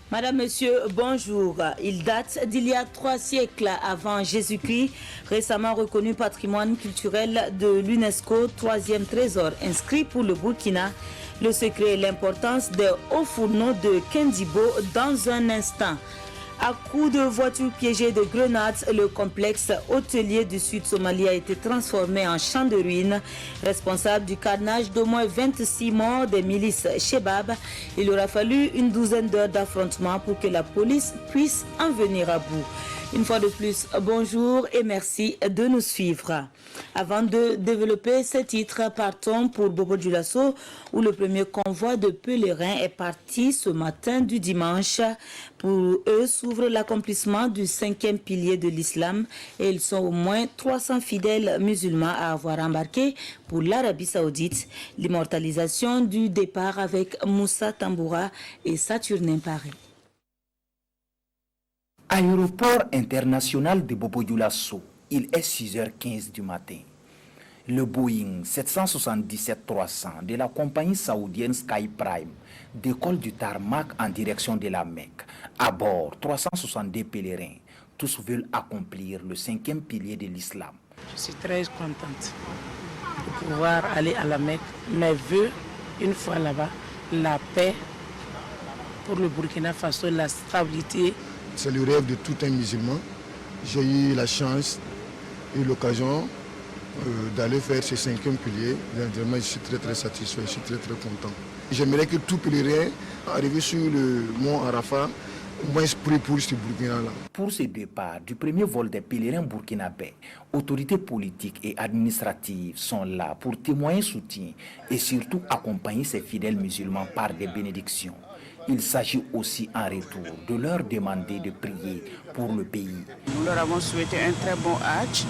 Madame, Monsieur, bonjour. Il date d'il y a 3 siècles avant Jésus-Christ, récemment reconnu patrimoine culturel de l'UNESCO, 3e trésor inscrit pour le Burkina. Le secret et l'importance des hauts fourneaux de Kendibo dans un instant. À coups de voitures piégées de grenades, le complexe hôtelier du sud Somalie a été transformé en champ de ruines. Responsable du carnage d'au moins 26 morts des milices Shebab, il aura fallu une douzaine d'heures d'affrontement pour que la police puisse en venir à bout. Une fois de plus, bonjour et merci de nous suivre. Avant de développer ce titre, partons pour Bobo-Dioulasso, où le premier convoi de pèlerins est parti ce matin du dimanche. Pour eux s'ouvre l'accomplissement du 5e pilier de l'islam et ils sont au moins 300 fidèles musulmans à avoir embarqué pour l'Arabie Saoudite. L'immortalisation du départ avec Moussa Tamboura et Saturnin Paris. Aéroport international de Bobo-Dioulasso, il est 6h15 du matin. Le Boeing 777-300 de la compagnie saoudienne Sky Prime décolle du tarmac en direction de la Mecque. À bord, 362 pèlerins. Tous veulent accomplir le 5e pilier de l'islam. Je suis très contente de pouvoir aller à la Mecque. Mes vœux, une fois là-bas, la paix pour le Burkina Faso, la stabilité. C'est le rêve de tout un musulman. J'ai eu la chance et l'occasion d'aller faire ce 5e pilier. Vraiment, je suis très satisfait, je suis très content. J'aimerais que tout pèlerin arrivé sur le mont Arafat, au moins prie pour ce Burkina-là. Pour ce départ du premier vol des pèlerins burkinabés, autorités politiques et administratives sont là pour témoigner soutien et surtout accompagner ces fidèles musulmans par des bénédictions. Il s'agit aussi en retour de leur demander de prier pour le pays. Nous leur avons souhaité un très bon Hajj,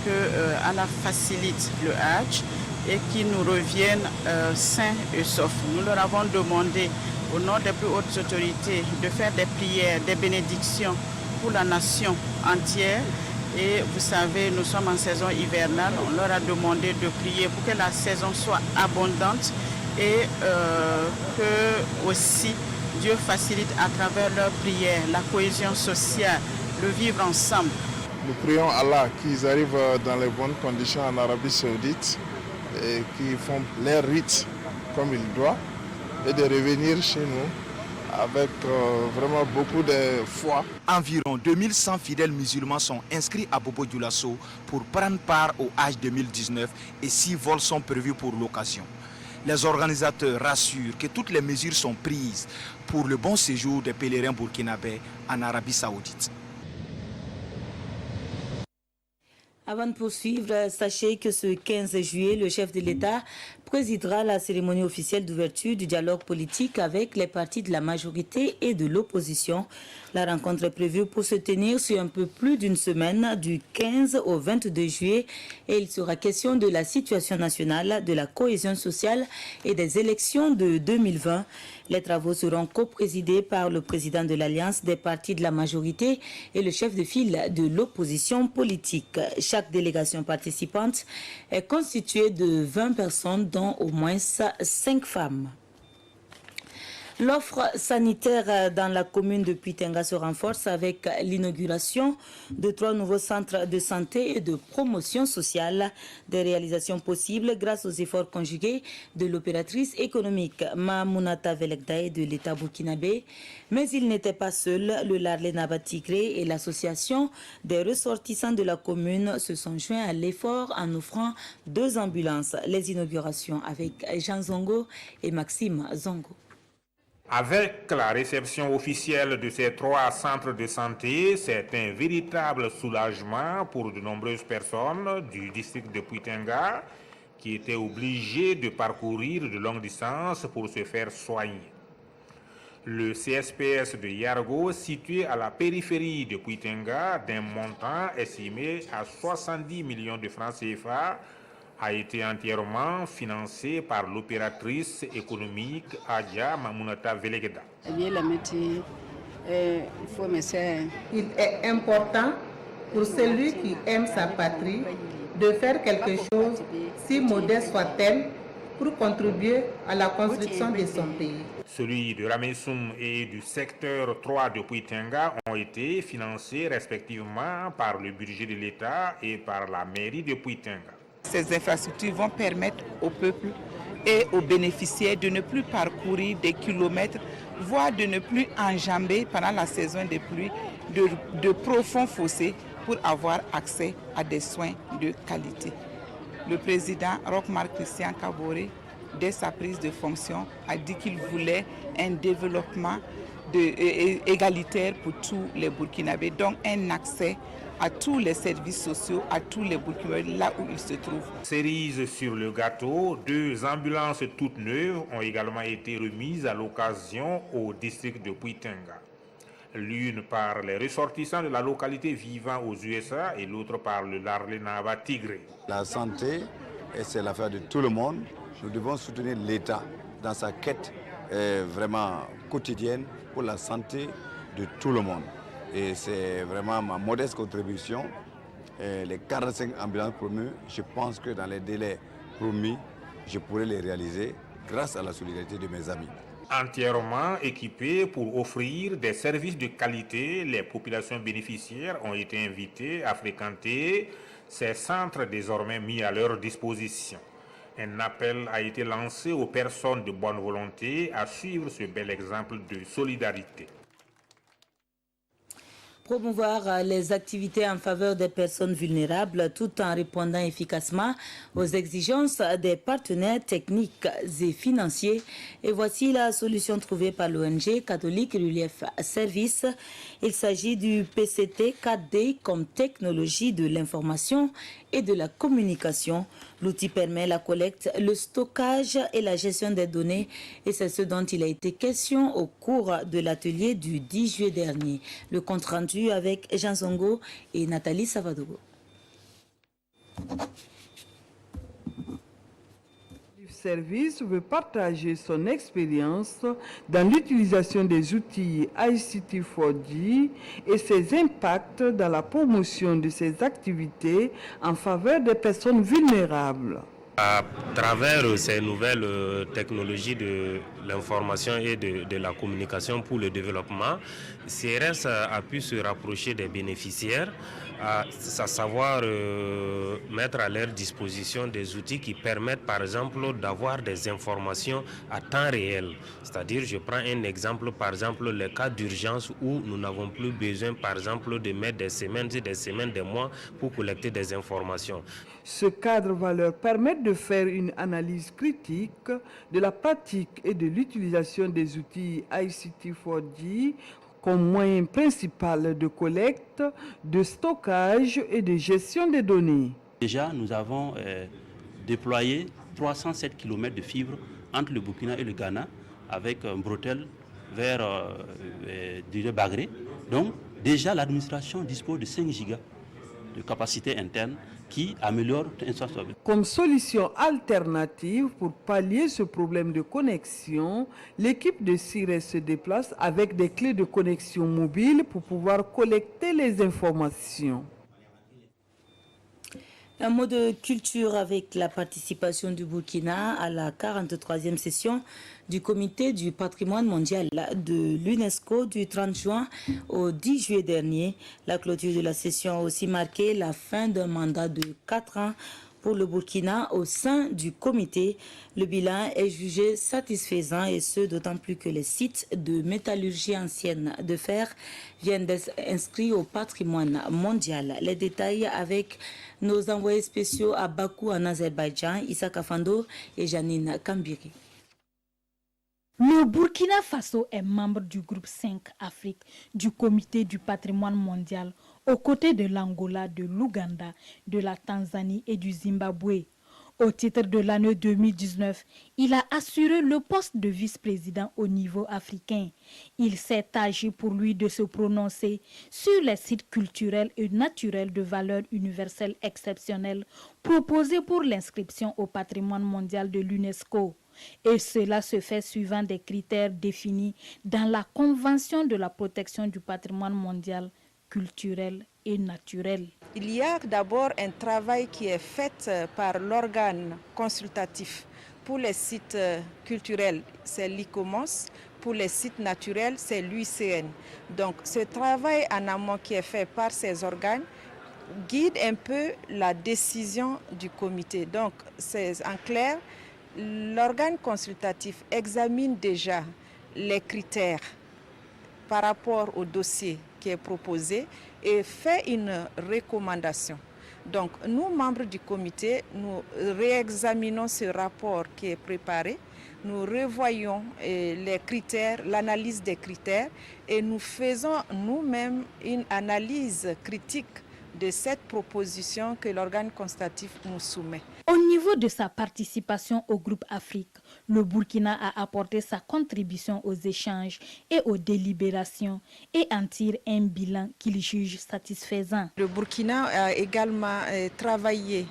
que Allah facilite le Hajj et qu'ils nous reviennent sains et saufs. Nous leur avons demandé au nom des plus hautes autorités de faire des prières, des bénédictions pour la nation entière. Et vous savez, nous sommes en saison hivernale, on leur a demandé de prier pour que la saison soit abondante et que aussi Dieu facilite à travers leurs prières la cohésion sociale, le vivre ensemble. Nous prions Allah qu'ils arrivent dans les bonnes conditions en Arabie Saoudite et qu'ils font leurs rites comme il doit et de revenir chez nous avec vraiment beaucoup de foi. Environ 2100 fidèles musulmans sont inscrits à Bobo-Dioulasso pour prendre part au Hajj 2019 et 6 vols sont prévus pour l'occasion. Les organisateurs rassurent que toutes les mesures sont prises pour le bon séjour des pèlerins burkinabés en Arabie Saoudite. Avant de poursuivre, sachez que ce 15 juillet, le chef de l'État présidera la cérémonie officielle d'ouverture du dialogue politique avec les partis de la majorité et de l'opposition. La rencontre est prévue pour se tenir sur un peu plus d'une semaine, du 15 au 22 juillet, et il sera question de la situation nationale, de la cohésion sociale et des élections de 2020. Les travaux seront coprésidés par le président de l'Alliance des partis de la majorité et le chef de file de l'opposition politique. Chaque délégation participante est constituée de 20 personnes, dont au moins 5 femmes. L'offre sanitaire dans la commune de Puitenga se renforce avec l'inauguration de 3 nouveaux centres de santé et de promotion sociale. Des réalisations possibles grâce aux efforts conjugués de l'opératrice économique Mamounata Velekdae de l'État burkinabé. Mais il n'était pas seul. Le Larlé Nabatigré et l'association des ressortissants de la commune se sont joints à l'effort en offrant 2 ambulances. Les inaugurations avec Jean Zongo et Maxime Zongo. Avec la réception officielle de ces 3 centres de santé, c'est un véritable soulagement pour de nombreuses personnes du district de Puitenga qui étaient obligées de parcourir de longues distances pour se faire soigner. Le CSPS de Yargo, situé à la périphérie de Puitenga, d'un montant estimé à 70 millions de francs CFA, a été entièrement financé par l'opératrice économique Adja Mamounata Velekda. Il est important pour celui qui aime sa patrie de faire quelque chose, si modeste soit-elle, pour contribuer à la construction de son pays. Celui de Ramessoum et du secteur 3 de Puitenga ont été financés respectivement par le budget de l'État et par la mairie de Puitenga. Ces infrastructures vont permettre au peuple et aux bénéficiaires de ne plus parcourir des kilomètres, voire de ne plus enjamber pendant la saison des pluies de profonds fossés pour avoir accès à des soins de qualité. Le président Roch-Marc Christian Kaboré, dès sa prise de fonction, a dit qu'il voulait un développement égalitaire pour tous les Burkinabés, donc un accès à tous les services sociaux, à tous les Burkinabés, là où ils se trouvent. Cerise sur le gâteau, 2 ambulances toutes neuves ont également été remises à l'occasion au district de Puitenga. L'une par les ressortissants de la localité vivant aux USA et l'autre par le Larlenava Tigré. La santé, c'est l'affaire de tout le monde. Nous devons soutenir l'État dans sa quête vraiment quotidienne pour la santé de tout le monde. Et c'est vraiment ma modeste contribution. Les 45 ambulances promues, je pense que dans les délais promis, je pourrai les réaliser grâce à la solidarité de mes amis. Entièrement équipés pour offrir des services de qualité, les populations bénéficiaires ont été invitées à fréquenter ces centres désormais mis à leur disposition. Un appel a été lancé aux personnes de bonne volonté à suivre ce bel exemple de solidarité. Promouvoir les activités en faveur des personnes vulnérables tout en répondant efficacement aux exigences des partenaires techniques et financiers. Et voici la solution trouvée par l'ONG Catholic Relief Service. Il s'agit du PCT 4D comme technologie de l'information et de la communication. L'outil permet la collecte, le stockage et la gestion des données, et c'est ce dont il a été question au cours de l'atelier du 10 juillet dernier. Le compte rendu avec Jean Zongo et Nathalie Savadogo. Service veut partager son expérience dans l'utilisation des outils ICT 4D et ses impacts dans la promotion de ses activités en faveur des personnes vulnérables. À travers ces nouvelles technologies de l'information et de la communication pour le développement, CRS a pu se rapprocher des bénéficiaires, à savoir mettre à leur disposition des outils qui permettent par exemple d'avoir des informations à temps réel. C'est-à-dire, je prends un exemple, par exemple les cas d'urgence où nous n'avons plus besoin par exemple de mettre des semaines et des semaines, des mois pour collecter des informations. Ce cadre va leur permettre de faire une analyse critique de la pratique et de l'utilisation des outils ICT 4D comme moyen principal de collecte, de stockage et de gestion des données. Déjà, nous avons déployé 307 km de fibres entre le Burkina et le Ghana avec un bretelle vers du Bagré. Donc, déjà, l'administration dispose de 5 gigas de capacité interne qui améliore l'infrastructure. Comme solution alternative pour pallier ce problème de connexion, l'équipe de CIRES se déplace avec des clés de connexion mobile pour pouvoir collecter les informations. Un mot de culture avec la participation du Burkina à la 43e session du comité du patrimoine mondial de l'UNESCO du 30 juin au 10 juillet dernier. La clôture de la session a aussi marqué la fin d'un mandat de 4 ans pour le Burkina au sein du comité. Le bilan est jugé satisfaisant et ce d'autant plus que les sites de métallurgie ancienne de fer viennent d'être inscrits au patrimoine mondial. Les détails avec nos envoyés spéciaux à Bakou en Azerbaïdjan, Issa Kafando et Janine Kambiri. Le Burkina Faso est membre du groupe 5 Afrique du comité du patrimoine mondial aux côtés de l'Angola, de l'Ouganda, de la Tanzanie et du Zimbabwe. Au titre de l'année 2019, il a assuré le poste de vice-président au niveau africain. Il s'est agi pour lui de se prononcer sur les sites culturels et naturels de valeur universelle exceptionnelle proposés pour l'inscription au patrimoine mondial de l'UNESCO. Et cela se fait suivant des critères définis dans la Convention de la protection du patrimoine mondial culturel et naturel. Il y a d'abord un travail qui est fait par l'organe consultatif Pour les sites culturels, c'est l'ICOMOS. Pour les sites naturels, c'est l'UICN. Donc ce travail en amont qui est fait par ces organes guide un peu la décision du comité. Donc c'est en clair, l'organe consultatif examine déjà les critères par rapport au dossier qui est proposé et fait une recommandation. Donc nous, membres du comité, nous réexaminons ce rapport qui est préparé, nous revoyons les critères, l'analyse des critères et nous faisons nous-mêmes une analyse critique de cette proposition que l'organe consultatif nous soumet. Au niveau de sa participation au groupe Afrique, le Burkina a apporté sa contribution aux échanges et aux délibérations et en tire un bilan qu'il juge satisfaisant. Le Burkina a également travaillé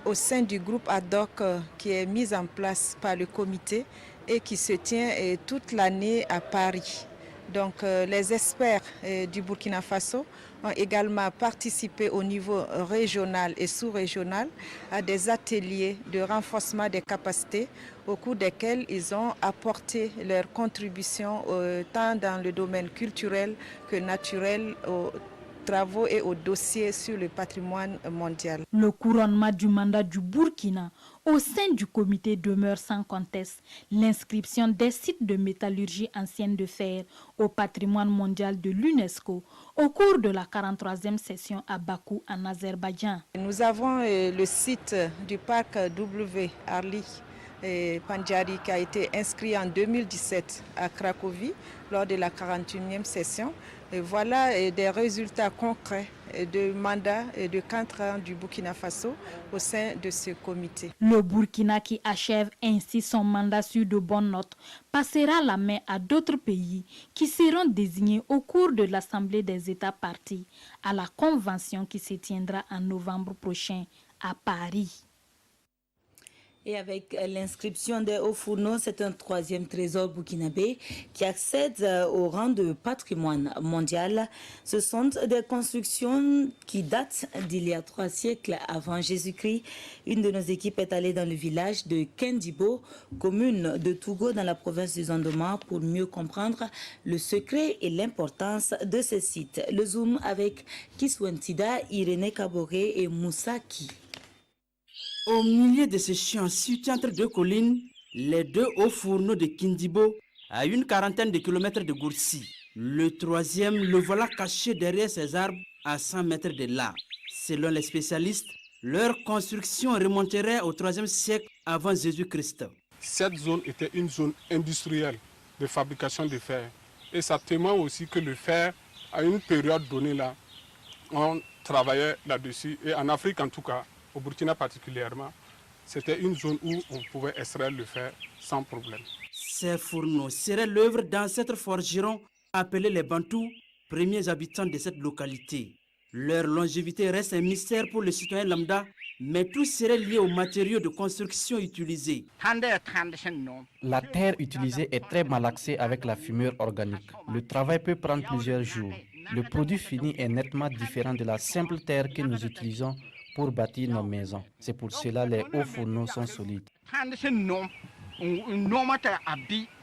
au sein du groupe ad hoc qui est mis en place par le comité et qui se tient toute l'année à Paris. Donc les experts du Burkina Faso ont également participé au niveau régional et sous-régional à des ateliers de renforcement des capacités au cours desquels ils ont apporté leur contribution tant dans le domaine culturel que naturel aux travaux et aux dossiers sur le patrimoine mondial. Le couronnement du mandat du Burkina au sein du comité demeure sans conteste. L'inscription des sites de métallurgie ancienne de fer au patrimoine mondial de l'UNESCO au cours de la 43e session à Bakou en Azerbaïdjan. Nous avons le site du parc W Arli Pandjari qui a été inscrit en 2017 à Cracovie lors de la 41e session. Et voilà des résultats concrets de mandat et de 4 ans du Burkina Faso au sein de ce comité. Le Burkina, qui achève ainsi son mandat sur de bonnes notes, passera la main à d'autres pays qui seront désignés au cours de l'Assemblée des États partis à la convention qui se tiendra en novembre prochain à Paris. Et avec l'inscription des hauts fourneaux, c'est un 3e trésor burkinabé qui accède au rang de patrimoine mondial. Ce sont des constructions qui datent d'il y a 3 siècles avant Jésus-Christ. Une de nos équipes est allée dans le village de Kendibo, commune de Togo dans la province du Zondomar, pour mieux comprendre le secret et l'importance de ces sites. Le zoom avec Kiswentida, Irénée Kaboré et Moussaki. Au milieu de ce champ situé entre 2 collines, les 2 hauts fourneaux de Kindibo, à une quarantaine de kilomètres de Goursi. Le 3e, le voilà caché derrière ces arbres à 100 mètres de là. Selon les spécialistes, leur construction remonterait au 3e siècle avant Jésus-Christ. Cette zone était une zone industrielle de fabrication de fer. Et ça témoigne aussi que le fer, à une période donnée là, on travaillait là-dessus. Et en Afrique en tout cas, au Burkina particulièrement, c'était une zone où on pouvait extraire le fer sans problème. Ces fourneaux seraient l'œuvre d'ancêtres forgerons appelés les Bantous, premiers habitants de cette localité. Leur longévité reste un mystère pour le citoyen lambda, mais tout serait lié aux matériaux de construction utilisés. La terre utilisée est très malaxée avec la fumure organique. Le travail peut prendre plusieurs jours. Le produit fini est nettement différent de la simple terre que nous utilisons pour bâtir nos maisons. C'est pour cela que les hauts fourneaux sont solides.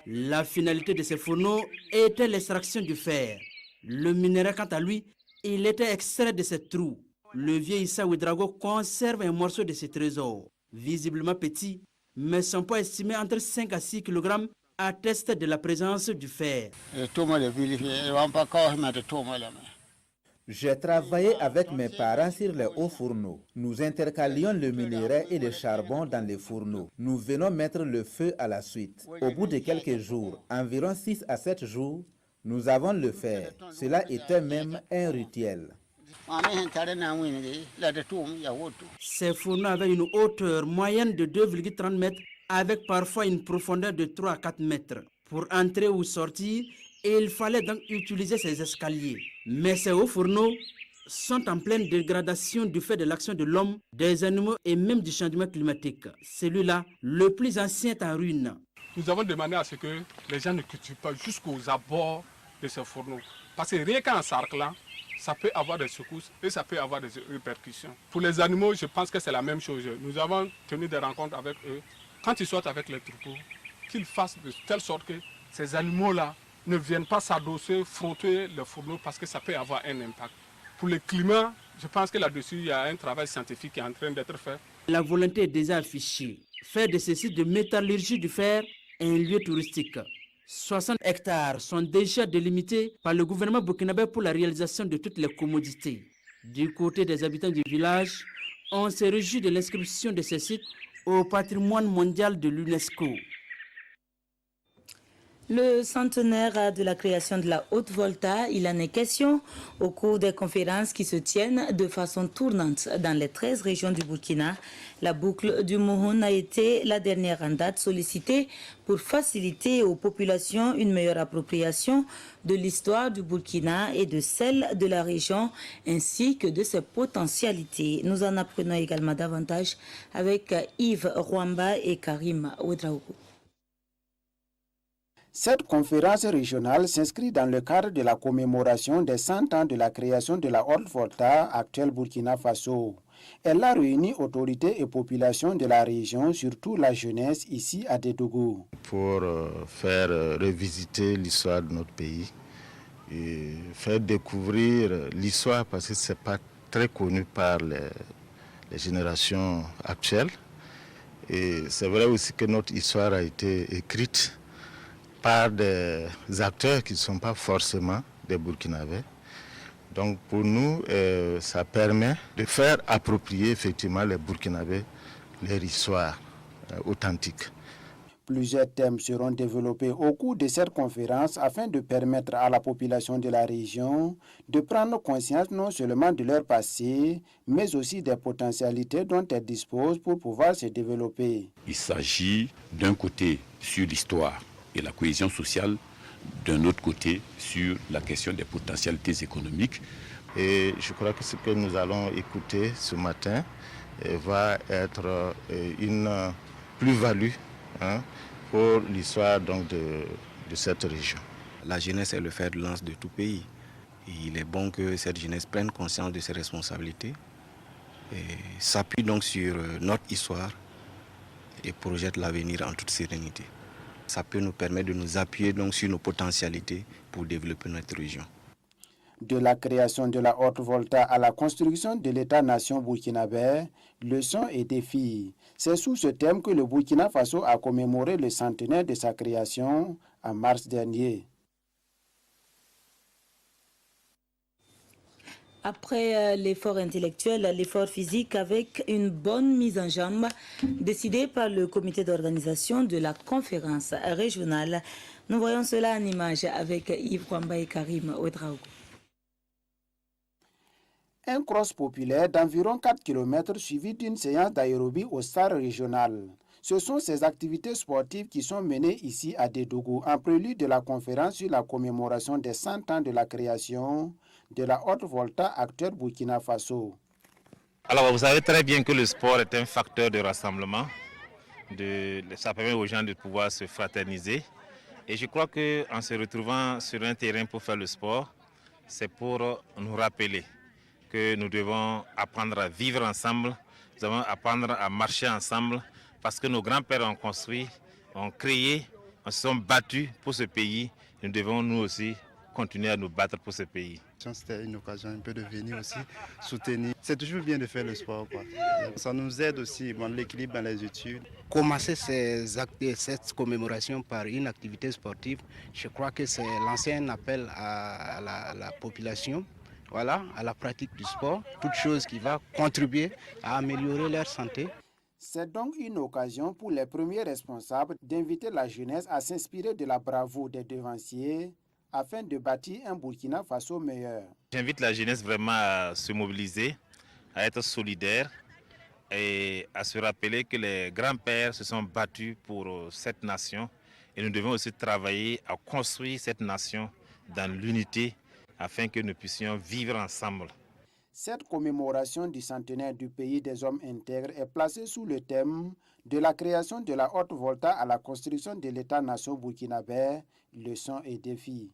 La finalité de ces fourneaux était l'extraction du fer. Le minerai, quant à lui, il était extrait de ces trous. Le vieil Issa Ouedraogo conserve un morceau de ce trésor. Visiblement petit, mais son poids estimé entre 5 à 6 kg atteste de la présence du fer. J'ai travaillé avec mes parents sur les hauts fourneaux. Nous intercalions le minerai et le charbon dans les fourneaux. Nous venons mettre le feu à la suite. Au bout de quelques jours, environ 6 à 7 jours, nous avons le fer. Cela était même un rituel. Ces fourneaux avaient une hauteur moyenne de 2,30 mètres avec parfois une profondeur de 3 à 4 mètres. Pour entrer ou sortir, il fallait donc utiliser ces escaliers. Mais ces hauts fourneaux sont en pleine dégradation du fait de l'action de l'homme, des animaux et même du changement climatique. Celui-là, le plus ancien, est en ruine. Nous avons demandé à ce que les gens ne cultivent pas jusqu'aux abords de ces fourneaux. Parce que rien qu'en sarclant, ça peut avoir des secousses et ça peut avoir des répercussions. Pour les animaux, je pense que c'est la même chose. Nous avons tenu des rencontres avec eux quand ils sortent avec les troupeaux, qu'ils fassent de telle sorte que ces animaux-là ne viennent pas s'adosser, frotter le fourneau parce que ça peut avoir un impact. Pour le climat, je pense que là-dessus, il y a un travail scientifique qui est en train d'être fait. La volonté est déjà affichée. Faire de ce site de métallurgie du fer un lieu touristique. 60 hectares sont déjà délimités par le gouvernement burkinabé pour la réalisation de toutes les commodités. Du côté des habitants du village, on se réjouit de l'inscription de ces sites au patrimoine mondial de l'UNESCO. Le centenaire de la création de la Haute-Volta, il en est question au cours des conférences qui se tiennent de façon tournante dans les 13 régions du Burkina. La boucle du Mouhoun a été la dernière en date sollicitée pour faciliter aux populations une meilleure appropriation de l'histoire du Burkina et de celle de la région ainsi que de ses potentialités. Nous en apprenons également davantage avec Yves Rwamba et Karim Ouedraogo. Cette conférence régionale s'inscrit dans le cadre de la commémoration des 100 ans de la création de la Haute-Volta, actuelle Burkina Faso. Elle a réuni autorités et populations de la région, surtout la jeunesse, ici à Dédougou. Pour faire revisiter l'histoire de notre pays et faire découvrir l'histoire parce que ce n'est pas très connu par les générations actuelles. Et c'est vrai aussi que notre histoire a été écrite par des acteurs qui ne sont pas forcément des Burkinabés. Donc pour nous, ça permet de faire approprier effectivement les Burkinabés leur histoire authentique. Plusieurs thèmes seront développés au cours de cette conférence afin de permettre à la population de la région de prendre conscience non seulement de leur passé, mais aussi des potentialités dont elle dispose pour pouvoir se développer. Il s'agit d'un côté sur l'histoire et la cohésion sociale, d'un autre côté sur la question des potentialités économiques. Et je crois que ce que nous allons écouter ce matin va être une plus-value pour l'histoire donc de cette région. La jeunesse est le fer de lance de tout pays. Et il est bon que cette jeunesse prenne conscience de ses responsabilités et s'appuie donc sur notre histoire et projette l'avenir en toute sérénité. Ça peut nous permettre de nous appuyer donc sur nos potentialités pour développer notre région. De la création de la Haute-Volta à la construction de l'État-nation burkinabé, leçons et défis. C'est sous ce thème que le Burkina Faso a commémoré le centenaire de sa création en mars dernier. Après l'effort intellectuel, l'effort physique avec une bonne mise en jambe décidée par le comité d'organisation de la conférence régionale. Nous voyons cela en image avec Yves Rwamba et Karim Ouedraogo. Un cross populaire d'environ 4 km suivi d'une séance d'aérobie au stade régional. Ce sont ces activités sportives qui sont menées ici à Dédougou en prélude de la conférence sur la commémoration des 100 ans de la création de la Haute-Volta actuelle Burkina Faso. Alors vous savez très bien que le sport est un facteur de rassemblement. Ça permet aux gens de pouvoir se fraterniser. Et je crois qu'en se retrouvant sur un terrain pour faire le sport, c'est pour nous rappeler que nous devons apprendre à vivre ensemble, nous devons apprendre à marcher ensemble, parce que nos grands-pères ont construit, ont créé, se sont battus pour ce pays. Nous devons nous aussi continuer à nous battre pour ce pays. C'était une occasion un peu de venir aussi soutenir. C'est toujours bien de faire le sport, quoi. Ça nous aide aussi dans l'équilibre dans les études. Commencer cette commémoration par une activité sportive, je crois que c'est lancer un appel à la population, voilà, à la pratique du sport, toute chose qui va contribuer à améliorer leur santé. C'est donc une occasion pour les premiers responsables d'inviter la jeunesse à s'inspirer de la bravoure des devanciers afin de bâtir un Burkina Faso meilleur. J'invite la jeunesse vraiment à se mobiliser, à être solidaire et à se rappeler que les grands-pères se sont battus pour cette nation et nous devons aussi travailler à construire cette nation dans l'unité afin que nous puissions vivre ensemble. Cette commémoration du centenaire du pays des hommes intègres est placée sous le thème de la création de la Haute-Volta à la construction de l'État-nation burkinabé, leçons et défis.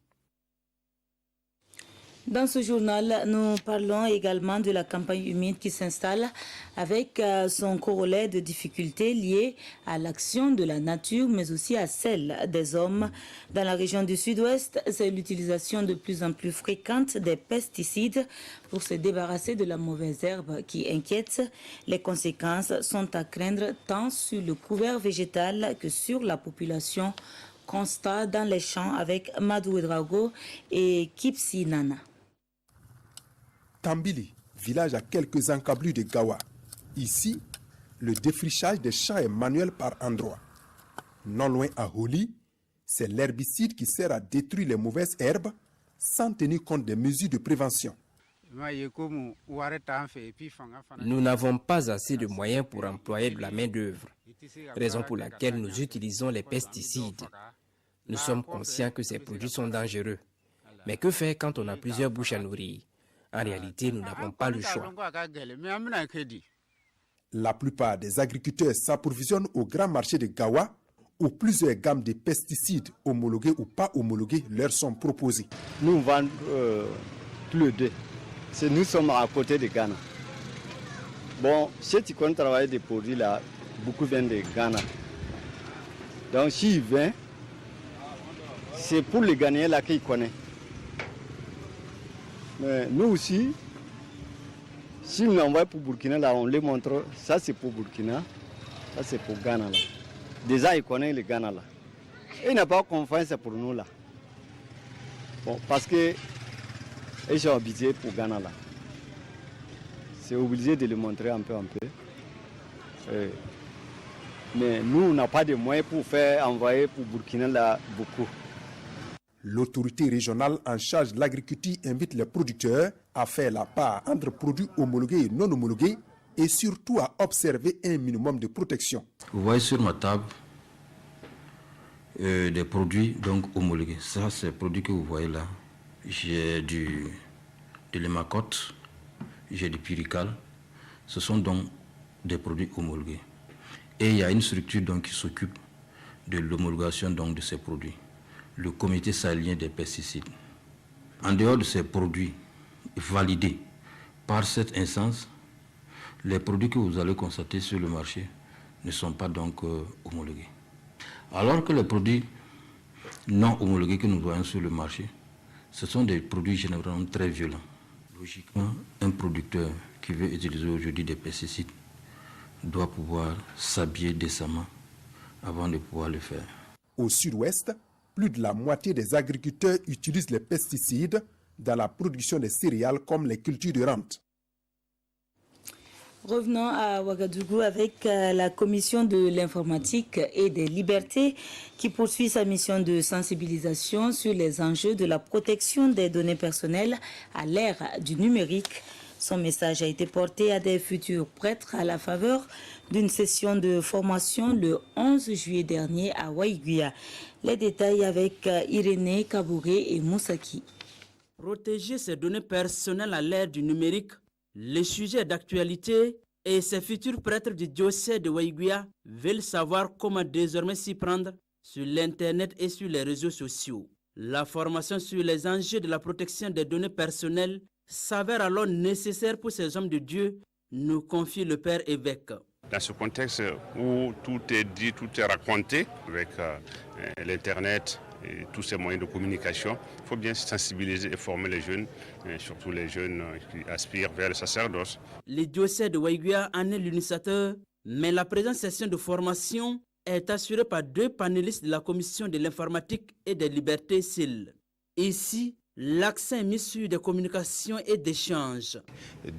Dans ce journal, nous parlons également de la campagne humide qui s'installe avec son corollaire de difficultés liées à l'action de la nature, mais aussi à celle des hommes. Dans la région du Sud-Ouest, c'est l'utilisation de plus en plus fréquente des pesticides pour se débarrasser de la mauvaise herbe qui inquiète. Les conséquences sont à craindre tant sur le couvert végétal que sur la population. Constat dans les champs avec Madou Drago et Kipsi Nana. Tambili, village à quelques encablures de Gawa. Ici, le défrichage des champs est manuel par endroits. Non loin à Holi, c'est l'herbicide qui sert à détruire les mauvaises herbes sans tenir compte des mesures de prévention. Nous n'avons pas assez de moyens pour employer de la main-d'œuvre, raison pour laquelle nous utilisons les pesticides. Nous sommes conscients que ces produits sont dangereux. Mais que faire quand on a plusieurs bouches à nourrir? En réalité, nous n'avons pas le choix. La plupart des agriculteurs s'approvisionnent au grand marché de Gawa où plusieurs gammes de pesticides homologués ou pas homologués leur sont proposées. Nous vendons tous les deux. Nous sommes à côté de Ghana. Bon, ceux qui travaillent des produits là, beaucoup viennent de Ghana. Donc s'ils viennent, c'est pour les Ghanéens là qu'ils connaissent. Mais nous aussi, si nous l'envoyons pour Burkina, là, on les montre, ça c'est pour Burkina, ça c'est pour Ghana. Là. Déjà, ils connaissent le Ghana. Là. Et ils n'ont pas confiance pour nous. Là. Bon, parce qu'ils sont habitués pour Ghana. Là. C'est obligé de le montrer un peu. Mais nous, on n'a pas de moyens pour faire envoyer pour Burkina là, beaucoup. L'autorité régionale en charge de l'agriculture invite les producteurs à faire la part entre produits homologués et non homologués et surtout à observer un minimum de protection. Vous voyez sur ma table des produits donc homologués. Ça, c'est les produits que vous voyez là. J'ai de l'hémacote, j'ai du pirical. Ce sont donc des produits homologués. Et il y a une structure donc qui s'occupe de l'homologation donc de ces produits. Le comité sahélien des pesticides. En dehors de ces produits validés par cette instance, les produits que vous allez constater sur le marché ne sont pas donc homologués. Alors que les produits non homologués que nous voyons sur le marché, ce sont des produits généralement très violents. Logiquement, un producteur qui veut utiliser aujourd'hui des pesticides doit pouvoir s'habiller décemment avant de pouvoir le faire. Au sud-ouest, plus de la moitié des agriculteurs utilisent les pesticides dans la production des céréales comme les cultures de rente. Revenons à Ouagadougou avec la commission de l'informatique et des libertés qui poursuit sa mission de sensibilisation sur les enjeux de la protection des données personnelles à l'ère du numérique. Son message a été porté à des futurs prêtres à la faveur d'une session de formation le 11 juillet dernier à Waïguia. Les détails avec Irénée Kabouré et Moussaki. Protéger ses données personnelles à l'ère du numérique, les sujets d'actualité et ces futurs prêtres du diocèse de Waïguia veulent savoir comment désormais s'y prendre sur l'Internet et sur les réseaux sociaux. La formation sur les enjeux de la protection des données personnelles s'avère alors nécessaire pour ces hommes de Dieu, nous confie le Père évêque. Dans ce contexte où tout est dit, tout est raconté avec l'Internet et tous ces moyens de communication, il faut bien sensibiliser et former les jeunes, surtout les jeunes qui aspirent vers le sacerdoce. Le diocèse de Waïguia en est l'initiateur, mais la présente session de formation est assurée par 2 panélistes de la commission de l'informatique et des libertés CIL. Ici, l'accent est mis sur des communications et d'échanges.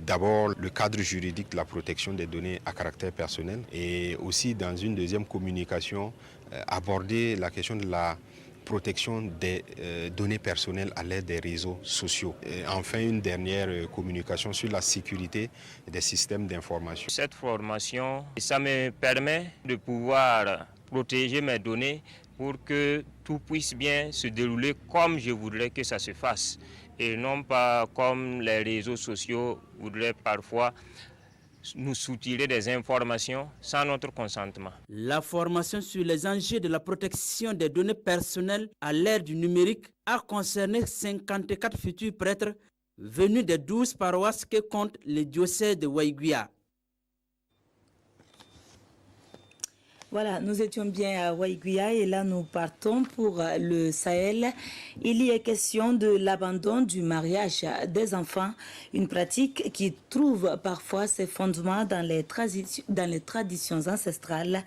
D'abord, le cadre juridique de la protection des données à caractère personnel et aussi dans une deuxième communication, aborder la question de la protection des données personnelles à l'aide des réseaux sociaux. Et enfin, une dernière communication sur la sécurité des systèmes d'information. Cette formation, ça me permet de pouvoir protéger mes données pour que tout puisse bien se dérouler comme je voudrais que ça se fasse et non pas comme les réseaux sociaux voudraient parfois nous soutirer des informations sans notre consentement. La formation sur les enjeux de la protection des données personnelles à l'ère du numérique a concerné 54 futurs prêtres venus des 12 paroisses que compte le diocèse de Waiguia. Voilà, nous étions bien à Waiguia et là nous partons pour le Sahel. Il y est question de l'abandon du mariage des enfants, une pratique qui trouve parfois ses fondements dans les traditions ancestrales.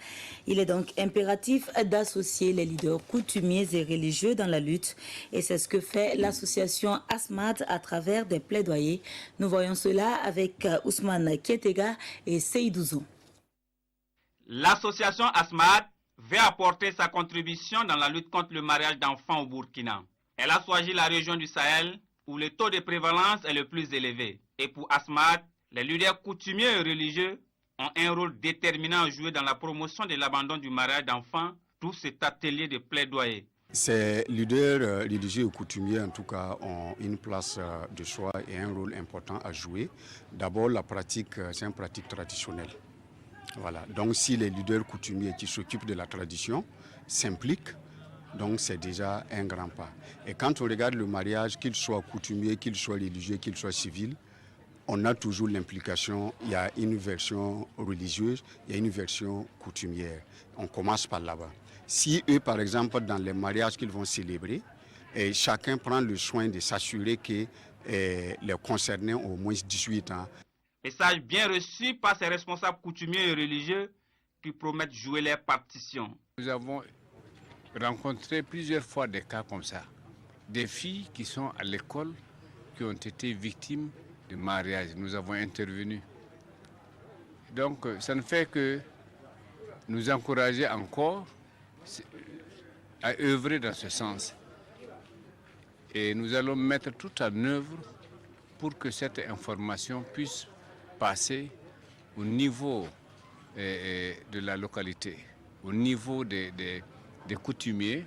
Il est donc impératif d'associer les leaders coutumiers et religieux dans la lutte et c'est ce que fait l'association ASMAD à travers des plaidoyers. Nous voyons cela avec Ousmane Kietega et Seydouzo. L'association ASMAD veut apporter sa contribution dans la lutte contre le mariage d'enfants au Burkina. Elle a choisi la région du Sahel où le taux de prévalence est le plus élevé. Et pour ASMAD, les leaders coutumiers et religieux ont un rôle déterminant à jouer dans la promotion de l'abandon du mariage d'enfants, tout cet atelier de plaidoyer. Ces leaders religieux et coutumiers, en tout cas, ont une place de choix et un rôle important à jouer. D'abord, la pratique, c'est une pratique traditionnelle. Voilà. Donc si les leaders coutumiers qui s'occupent de la tradition s'impliquent, donc c'est déjà un grand pas. Et quand on regarde le mariage, qu'il soit coutumier, qu'il soit religieux, qu'il soit civil, on a toujours l'implication, il y a une version religieuse, il y a une version coutumière. On commence par là-bas. Si eux, par exemple, dans les mariages qu'ils vont célébrer, et chacun prend le soin de s'assurer que les concernés ont au moins 18 ans. Message bien reçu par ces responsables coutumiers et religieux qui promettent jouer leur partition. Nous avons rencontré plusieurs fois des cas comme ça. Des filles qui sont à l'école, qui ont été victimes de mariage. Nous avons intervenu. Donc ça ne fait que nous encourager encore à œuvrer dans ce sens. Et nous allons mettre tout en œuvre pour que cette information puisse passer au niveau de la localité, au niveau des coutumiers,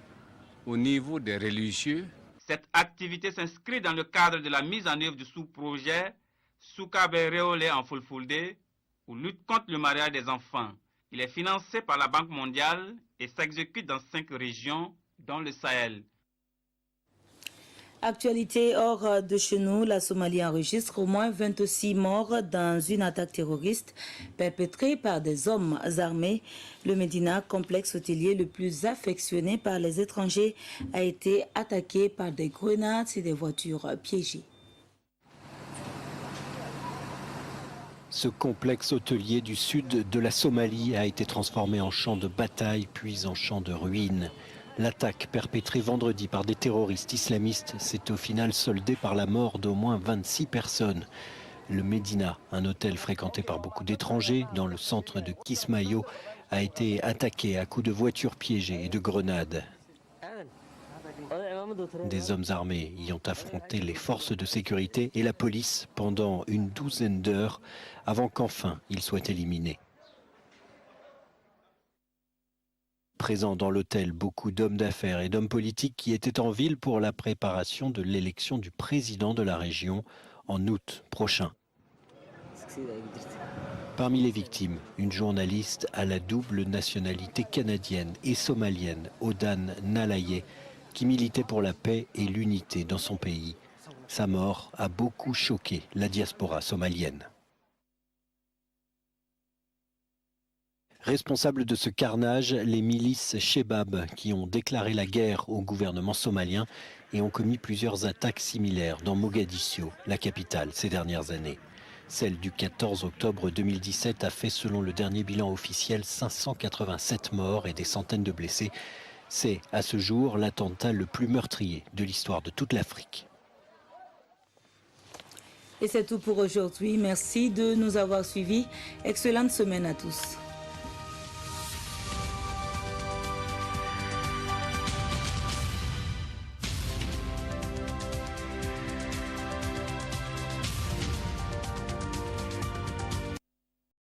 au niveau des religieux. Cette activité s'inscrit dans le cadre de la mise en œuvre du sous-projet Soukabe Réolé en Fulfulde, ou lutte contre le mariage des enfants. Il est financé par la Banque mondiale et s'exécute dans 5 régions, dont le Sahel. Actualité hors de chez nous, la Somalie enregistre au moins 26 morts dans une attaque terroriste perpétrée par des hommes armés. Le Médina, complexe hôtelier le plus affectionné par les étrangers, a été attaqué par des grenades et des voitures piégées. Ce complexe hôtelier du sud de la Somalie a été transformé en champ de bataille puis en champ de ruines. L'attaque perpétrée vendredi par des terroristes islamistes s'est au final soldée par la mort d'au moins 26 personnes. Le Médina, un hôtel fréquenté par beaucoup d'étrangers dans le centre de Kismayo, a été attaqué à coups de voitures piégées et de grenades. Des hommes armés y ont affronté les forces de sécurité et la police pendant une douzaine d'heures avant qu'enfin ils soient éliminés. Présents dans l'hôtel, beaucoup d'hommes d'affaires et d'hommes politiques qui étaient en ville pour la préparation de l'élection du président de la région en août prochain. Parmi les victimes, une journaliste à la double nationalité canadienne et somalienne, Odan Nalaye, qui militait pour la paix et l'unité dans son pays. Sa mort a beaucoup choqué la diaspora somalienne. Responsables de ce carnage, les milices Shebab qui ont déclaré la guerre au gouvernement somalien et ont commis plusieurs attaques similaires dans Mogadiscio, la capitale, ces dernières années. Celle du 14 octobre 2017 a fait, selon le dernier bilan officiel, 587 morts et des centaines de blessés. C'est, à ce jour, l'attentat le plus meurtrier de l'histoire de toute l'Afrique. Et c'est tout pour aujourd'hui. Merci de nous avoir suivis. Excellente semaine à tous.